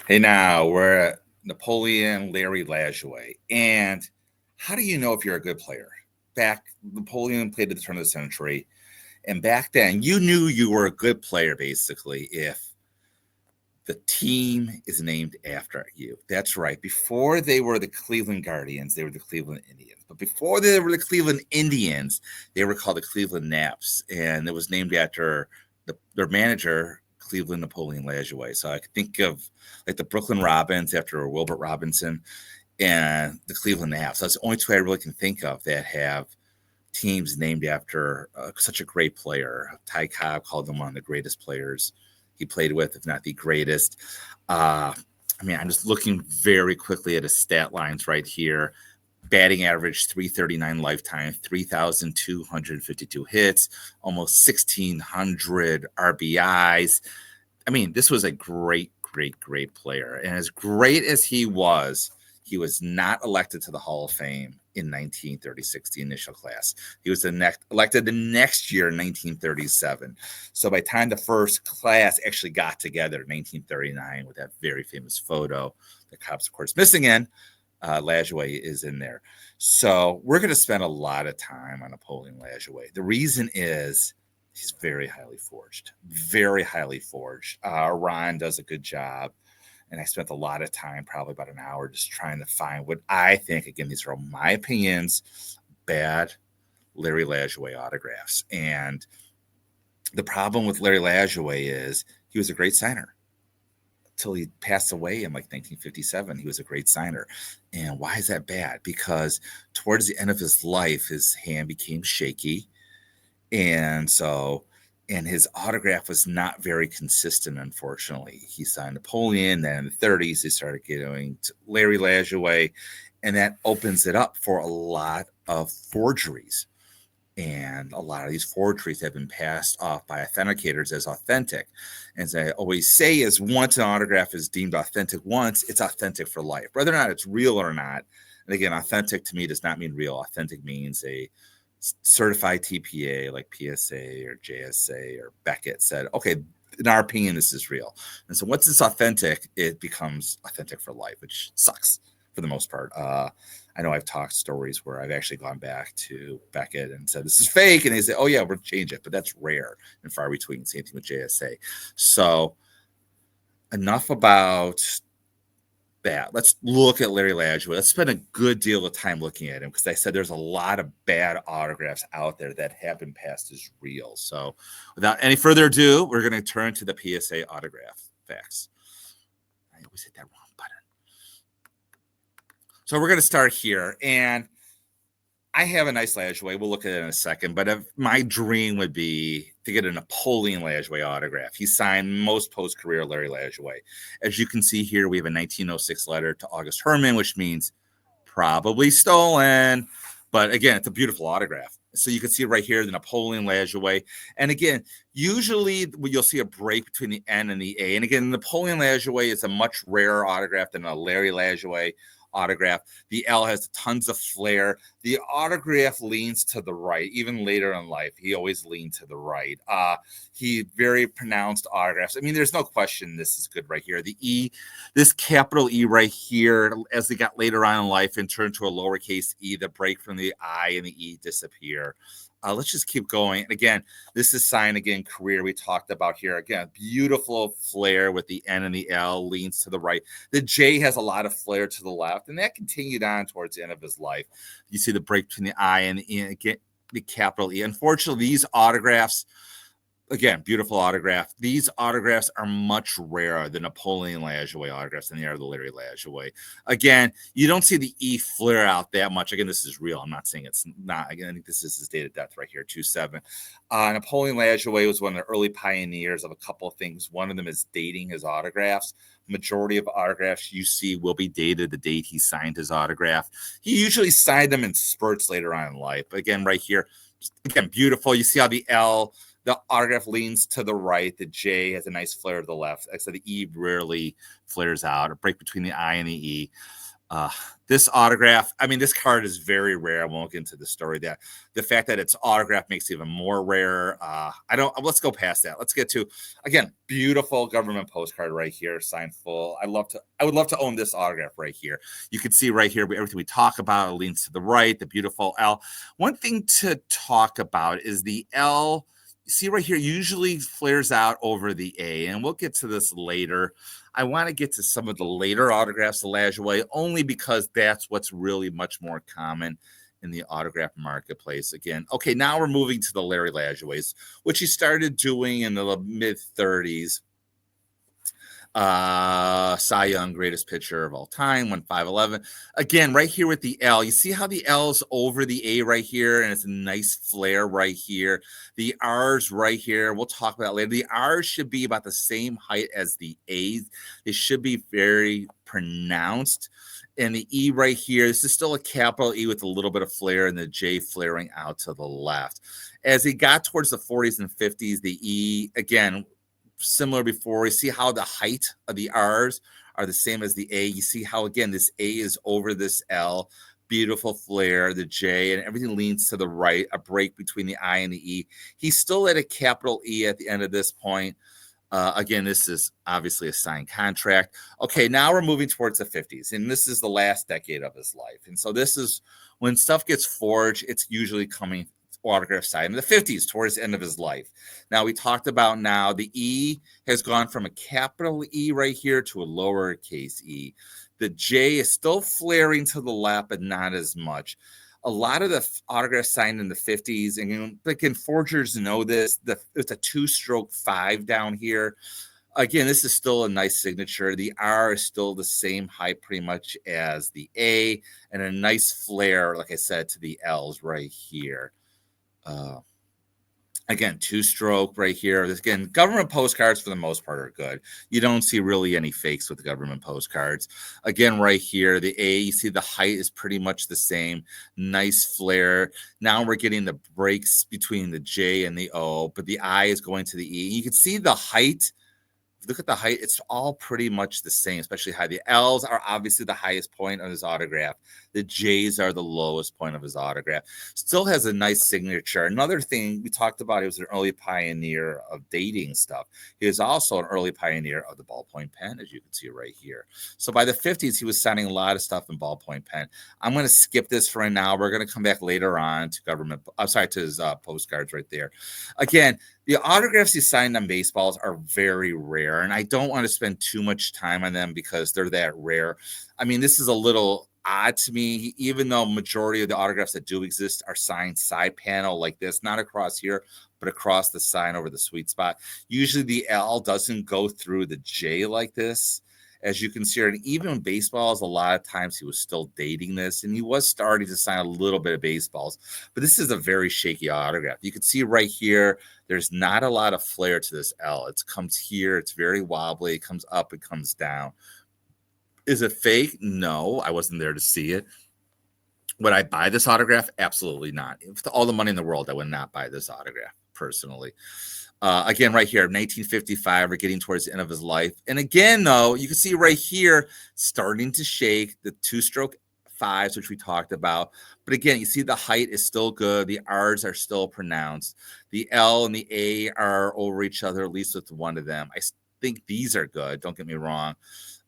Hey, now we're at Napoleon, Larry Lajoie. And how do you know if you're a good player? Back, Napoleon played at the turn of the century. And back then, you knew you were a good player basically if the team is named after you. That's right. Before they were the Cleveland Guardians, they were the Cleveland Indians. But before they were the Cleveland Indians, they were called the Cleveland Naps. And it was named after their manager, Cleveland Napoleon Lajoie. So I could think of like the Brooklyn Robins after Wilbert Robinson and the Cleveland Naps. That's the only two I really can think of that have teams named after such a great player. Ty Cobb called him one of the greatest players he played with, if not the greatest. I'm just looking very quickly at his stat lines right here. Batting average 339 lifetime, 3,252 hits, almost 1,600 RBIs. This was a great player. And as great as he was not elected to the Hall of Fame in 1936, the initial class. He was elected the next year in 1937. So by the time the first class actually got together in 1939 with that very famous photo, the cops, of course, missing in, Lajoie is in there. So we're going to spend a lot of time on Napoleon Lajoie. The reason is he's very highly forged, very highly forged. Ron does a good job. And I spent a lot of time, probably about an hour, just trying to find what I think, again, these are my opinions, bad Larry Lajoie autographs. And the problem with Larry Lajoie is he was a great signer until he passed away in like 1957. He was a great signer. And why is that bad? Because towards the end of his life, his hand became shaky. And his autograph was not very consistent, unfortunately. He signed Napoleon, then in the 30s, they started getting to Larry Lajoie, and that opens it up for a lot of forgeries. And a lot of these forgeries have been passed off by authenticators as authentic. And as I always say, is once an autograph is deemed authentic once, it's authentic for life, whether or not it's real or not. And again, authentic to me does not mean real. Authentic means a certified TPA like PSA or JSA or Beckett said, okay, in our opinion, this is real. And so once it's authentic, it becomes authentic for life, which sucks for the most part. I know I've talked stories where I've actually gone back to Beckett and said, this is fake. And they say, oh, yeah, we'll change it. But that's rare and far between. Same thing with JSA. So enough about that. Let's look at Larry Lajoie. Let's spend a good deal of time looking at him because I said there's a lot of bad autographs out there that have been passed as real. So without any further ado, we're going to turn to the PSA autograph facts. I always hit that wrong button. So we're going to start here. And I have a nice Lajoie. We'll look at it in a second. But my dream would be to get a Napoleon Lajoie autograph. He signed most post-career Larry Lajoie. As you can see here, we have a 1906 letter to August Herman, which means probably stolen. But again, it's a beautiful autograph. So you can see right here, the Napoleon Lajoie. And again, usually you'll see a break between the N and the A. And again, Napoleon Lajoie is a much rarer autograph than a Larry Lajoie autograph. The L has tons of flair. The autograph leans to the right. Even later in life, he always leaned to the right. He very pronounced autographs. There's no question this is good right here. The E, this capital E right here, as they got later on in life and turned to a lowercase e, the break from the I and the E disappear. Let's just keep going. Again, this is sign again career we talked about here. Again, beautiful flair with the N and the L leans to the right. The J has a lot of flair to the left, and that continued on towards the end of his life. You see the break between the I and the E, and again, the capital E. Unfortunately, these autographs, again, beautiful autograph. These autographs are much rarer than Napoleon Lajoie autographs than they are the Larry Lajoie. Again, you don't see the E flare out that much. Again, this is real. I'm not saying it's not. Again, I think this is his date of death right here, 27. Napoleon Lajoie was one of the early pioneers of a couple of things. One of them is dating his autographs. Majority of autographs you see will be dated the date he signed his autograph. He usually signed them in spurts later on in life. But again, right here, again, beautiful. You see how the L, the autograph leans to the right. The J has a nice flare to the left. Like I said, the E rarely flares out. A break between the I and the E. Uh, this autograph, I mean, this card is very rare. I won't get into the story. That the fact that it's autographed makes it even more rare. Let's go past that. Let's get to, again, beautiful government postcard right here, signed full. I would love to own this autograph right here. You can see right here, everything we talk about leans to the right, the beautiful L. One thing to talk about is the L. See right here, usually flares out over the A, and we'll get to this later. I want to get to some of the later autographs of Lajoie only because that's what's really much more common in the autograph marketplace. Again, okay, now we're moving to the Larry Lajoies, which he started doing in the mid 30s. Cy Young, greatest pitcher of all time, won 5'11". Again, right here with the L, you see how the L's over the A right here, and it's a nice flare right here. The R's right here, we'll talk about that later. The R's should be about the same height as the A's. They should be very pronounced. And the E right here, this is still a capital E with a little bit of flare, and the J flaring out to the left. As he got towards the 40s and 50s, the E, again, similar before. You see how the height of the R's are the same as the A. You see how, again, this A is over this L. Beautiful flare, the J, and everything leans to the right, a break between the I and the E. He's still at a capital E at the end of this point. Again, this is obviously a signed contract. Okay, now we're moving towards the 50s, and this is the last decade of his life. And so this is when stuff gets forged, it's usually coming autograph side in the 50s towards the end of his life. Now we talked about now the E has gone from a capital E right here to a lowercase e. The J is still flaring to the left, but not as much. A lot of the autographs signed in the 50s, and again, forgers know this. It's a 2-stroke 5 down here. Again, this is still a nice signature. The R is still the same height pretty much as the A, and a nice flare, like I said, to the L's right here. Again, 2-stroke right here. Again, government postcards for the most part are good. You don't see really any fakes with the government postcards. Again, right here, the A, you see the height is pretty much the same. Nice flare. Now we're getting the breaks between the J and the O, but the I is going to the E. You can see the height. Look at the height. It's all pretty much the same, especially high. The L's are obviously the highest point of his autograph. The J's are the lowest point of his autograph. Still has a nice signature. Another thing we talked about, he was an early pioneer of dating stuff. He was also an early pioneer of the ballpoint pen, as you can see right here. So by the 50s, he was signing a lot of stuff in ballpoint pen. I'm going to skip this for right now. We're going to come back later on to to his postcards right there. Again, the autographs he signed on baseballs are very rare, and I don't want to spend too much time on them because they're that rare. I mean, this is a little odd to me, even though majority of the autographs that do exist are signed side panel like this, not across here, but across the sign over the sweet spot. Usually the L doesn't go through the J like this. As you can see, and even baseballs, a lot of times he was still dating this, and he was starting to sign a little bit of baseballs. But this is a very shaky autograph. You can see right here, there's not a lot of flair to this L. It comes here, it's very wobbly, it comes up, it comes down. Is it fake? No, I wasn't there to see it. Would I buy this autograph? Absolutely not. With all the money in the world, I would not buy this autograph personally. Again, right here, 1955, we're getting towards the end of his life. And again, though, you can see right here, starting to shake the 2-stroke 5s, which we talked about. But again, you see the height is still good. The R's are still pronounced. The L and the A are over each other, at least with one of them. I think these are good. Don't get me wrong.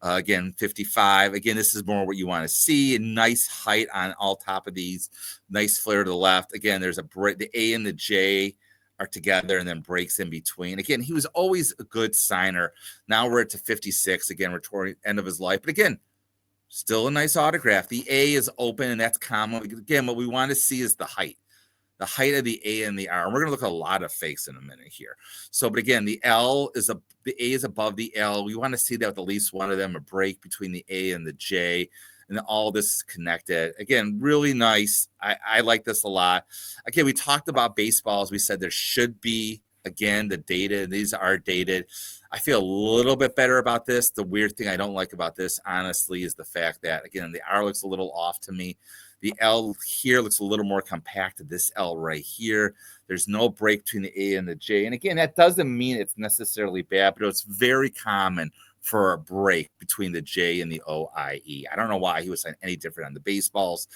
Again, 55. Again, this is more what you want to see. A nice height on all top of these. Nice flare to the left. Again, there's a break. The A and the J are together and then breaks in between. Again, he was always a good signer. Now we're at 56. Again, we're toward the end of his life. But again, still a nice autograph. The A is open, and that's common. Again, what we want to see is the height of the A and the R. And we're going to look at a lot of fakes in a minute here. So, but again, the A is above the L. We want to see that with at least one of them, a break between the A and the J. And all this is connected. Again, really nice. I like this a lot. Again, we talked about baseballs. We said there should be, again, the data. These are dated. I feel a little bit better about this. The weird thing I don't like about this, honestly, is the fact that, again, the R looks a little off to me. The L here looks a little more compacted. This L right here, there's no break between the A and the J. And again, that doesn't mean it's necessarily bad, but it's very common for a break between the J and the OIE. I don't know why he was signed any different on the baseballs.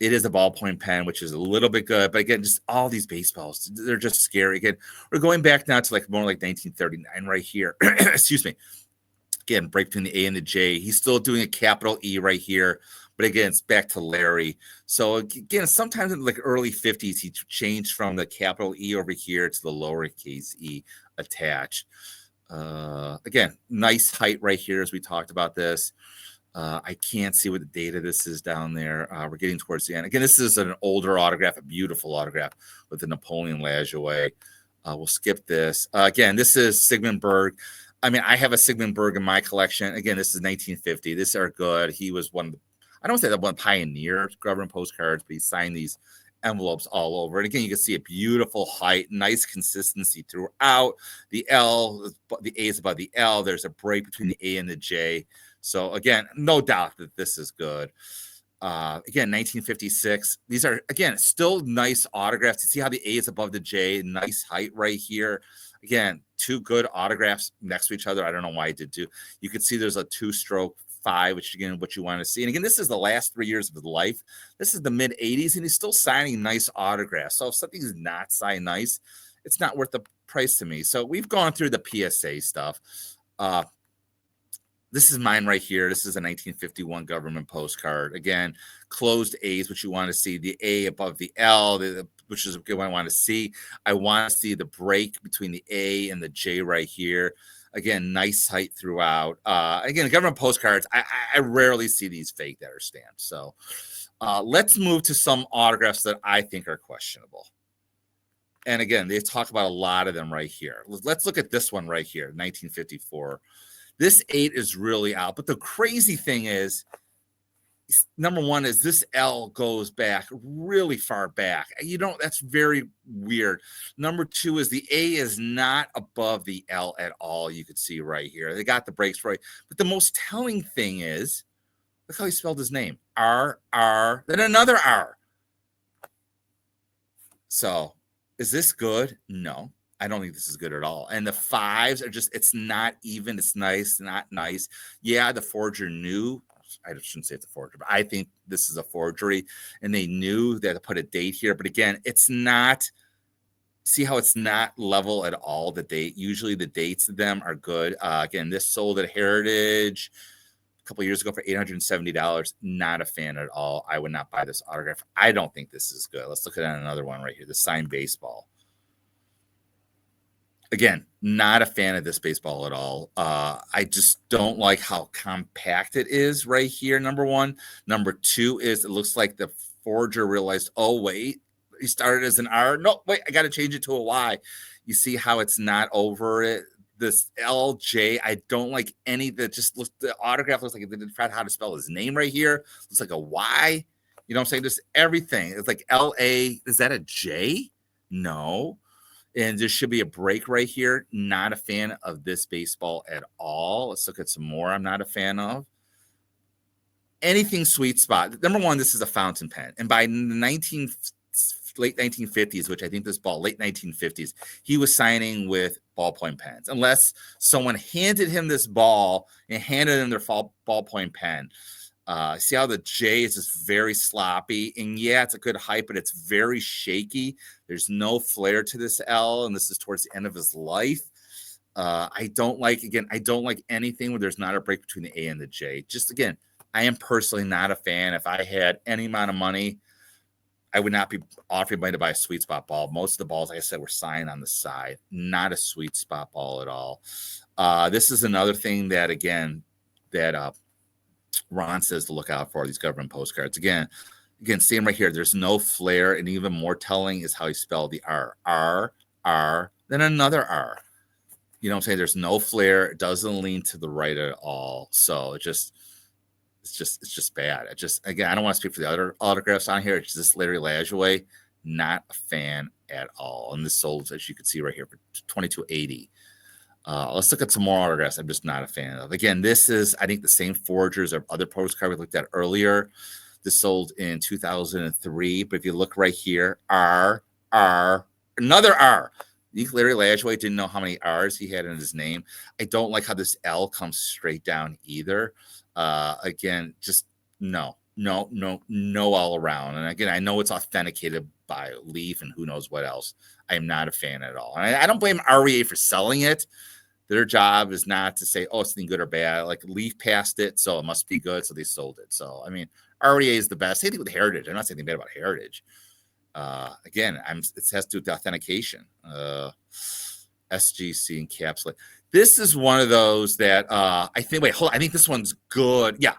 It is a ballpoint pen, which is a little bit good. But again, just all these baseballs, they're just scary. Again, we're going back now to like more like 1939 right here. Excuse me. Again, break between the A and the J. He's still doing a capital E right here. But again, it's back to Larry. So again, sometimes in like early 50s, he changed from the capital E over here to the lowercase e attached. Again, nice height right here as we talked about this. I can't see what the date of this is down there. We're getting towards the end. Again, this is an older autograph, a beautiful autograph with the Napoleon Lajoie. We'll skip this. Again, this is Sigmund Berg. I mean, I have a Sigmund Berg in my collection. Again, this is 1950. These are good. He was one of the, I don't say that one pioneer government postcards, but he signed these envelopes all over. And again, you can see a beautiful height, nice consistency throughout. The L, the A is above the L. There's a break between the A and the J. So again, no doubt that this is good. Again, 1956. These are, again, still nice autographs. You see how the A is above the J, nice height right here. Again, two good autographs next to each other. I don't know why I did two. You can see there's a 2-stroke 5, which again, what you want to see. And again, this is the last 3 years of his life. This is the mid 80s, and he's still signing nice autographs. So if something's not signed nice, it's not worth the price to me. So we've gone through the PSA stuff. This is mine right here. This is a 1951 government postcard. Again, closed A's, which you want to see. The A above the L, which is what I want to see. I want to see the break between the A and the J right here. Again, nice height throughout. Again, government postcards, I rarely see these fake that are stamped. So let's move to some autographs that I think are questionable. And again, they talk about a lot of them right here. Let's look at this one right here, 1954. This 8 is really out. But the crazy thing is, number one is this L goes back really far back. That's very weird. Number two is the A is not above the L at all. You could see right here. They got the breaks right. But the most telling thing is, look how he spelled his name. R, then another R. So is this good? No. I don't think this is good at all. And the 5s are just, it's not even. It's nice, not nice. Yeah, the forger knew. I shouldn't say it's a forgery, but I think this is a forgery. And they knew that to put a date here. But again, it's not. See how it's not level at all. The date. Usually the dates of them are good. Again, this sold at Heritage a couple of years ago for $870. Not a fan at all. I would not buy this autograph. I don't think this is good. Let's look at another one right here. The signed baseball. Again, not a fan of this baseball at all. I just don't like how compact it is right here, number one. Number two is it looks like the forger realized, oh, wait, he started as an R. No, wait, I got to change it to a Y. You see how it's not over it? This LJ, I don't like any that just looks, the autograph looks like they didn't figure out how to spell his name right here. Looks like a Y. You know what I'm saying? Just everything. It's like LA. Is that a J? No. And there should be a break right here. Not a fan of this baseball at all. Let's look at some more I'm not a fan of. Anything sweet spot. Number one, this is a fountain pen. And by late 1950s, which I think this ball, late 1950s, he was signing with ballpoint pens. Unless someone handed him this ball and handed him their ballpoint pen. See how the J is just very sloppy, and yeah, it's a good height, but it's very shaky. There's no flair to this L, and this is towards the end of his life. I don't like anything where there's not a break between the A and the J. Just again, I am personally not a fan. If I had any amount of money, I would not be offering money to buy a sweet spot ball. Most of the balls, like I said, were signed on the side. Not a sweet spot ball at all. This is another thing that, again, Ron says to look out for these government postcards. Again, same right here. There's no flair, and even more telling is how he spelled the R, then another R. You know what I'm saying? There's no flair. It doesn't lean to the right at all. So it's just bad. Again, I don't want to speak for the other autographs on here. It's just Larry Lajoie. Not a fan at all. And this sold, as you can see right here, for $22.80. Let's look at some more autographs I'm just not a fan of. Again, this is, I think, the same forgers of other postcard we looked at earlier. This sold in 2003. But if you look right here, R, another R. Larry Lajoie didn't know how many R's he had in his name. I don't like how this L comes straight down either. Again, just no all around. And again, I know it's authenticated by Leaf and who knows what else. I am not a fan at all. And I don't blame REA for selling it. Their job is not to say, oh, it's something good or bad. Like Leaf passed it, so it must be good, so they sold it. So, I mean, REA is the best. Same thing with Heritage. I'm not saying anything bad about Heritage. Again, it has to do with the authentication. SGC encapsulate. This is one of those that I think. Wait, hold on. I think this one's good. Yeah.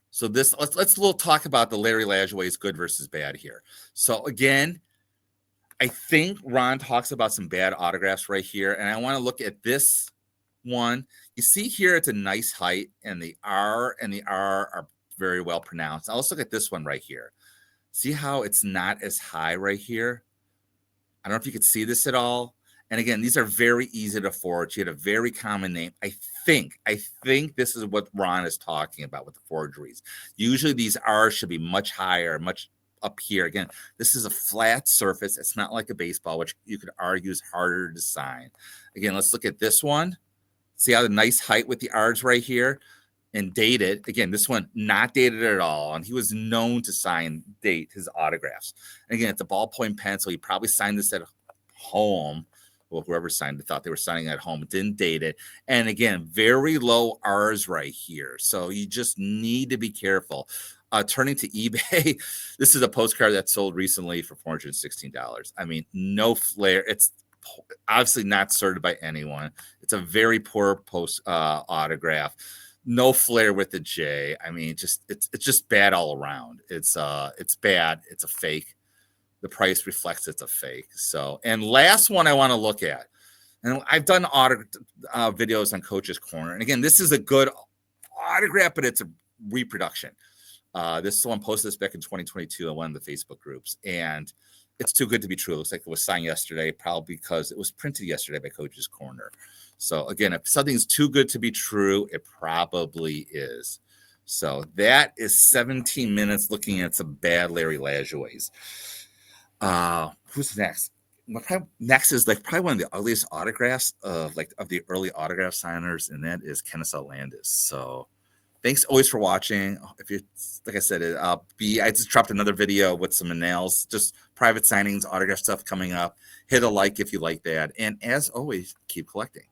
So let's little talk about the Larry Lajoie's good versus bad here. So again, I think Ron talks about some bad autographs right here, and I want to look at this one. You see here, it's a nice height, and the R are very well pronounced. Now let's look at this one right here. See how it's not as high right here? I don't know if you could see this at all. And again, these are very easy to forge. He had a very common name. I think this is what Ron is talking about with the forgeries. Usually these R's should be much higher, much up here. Again, this is a flat surface. It's not like a baseball, which you could argue is harder to sign. Again, let's look at this one. See how the nice height with the R's right here? And dated. Again, this one not dated at all. And he was known to date his autographs. And again, it's a ballpoint pen, so he probably signed this at home. Well, whoever signed it thought they were signing at home. Didn't date it. And again, very low R's right here. So you just need to be careful. Turning to eBay, this is a postcard that sold recently for $416. I mean, no flair. It's obviously not sorted by anyone. It's a very poor autograph. No flair with the J. I mean, it's just bad all around. It's bad. It's a fake. The price reflects it's a fake. So, and last one I want to look at, and I've done videos on Coach's Corner. And again, this is a good autograph, but it's a reproduction. This one posted this back in 2022 on one of the Facebook groups, and it's too good to be true. It looks like it was signed yesterday, probably because it was printed yesterday by Coach's Corner. So again, if something's too good to be true, it probably is. So that is 17 minutes looking at some bad Larry Lajoie's. Who's next? Next is like probably one of the ugliest autographs of the early autograph signers, and that is Kennesaw Landis. So thanks always for watching. If you, like I said, I just dropped another video with some nails, just private signings, autograph stuff coming up. Hit a like if you like that. And as always, keep collecting.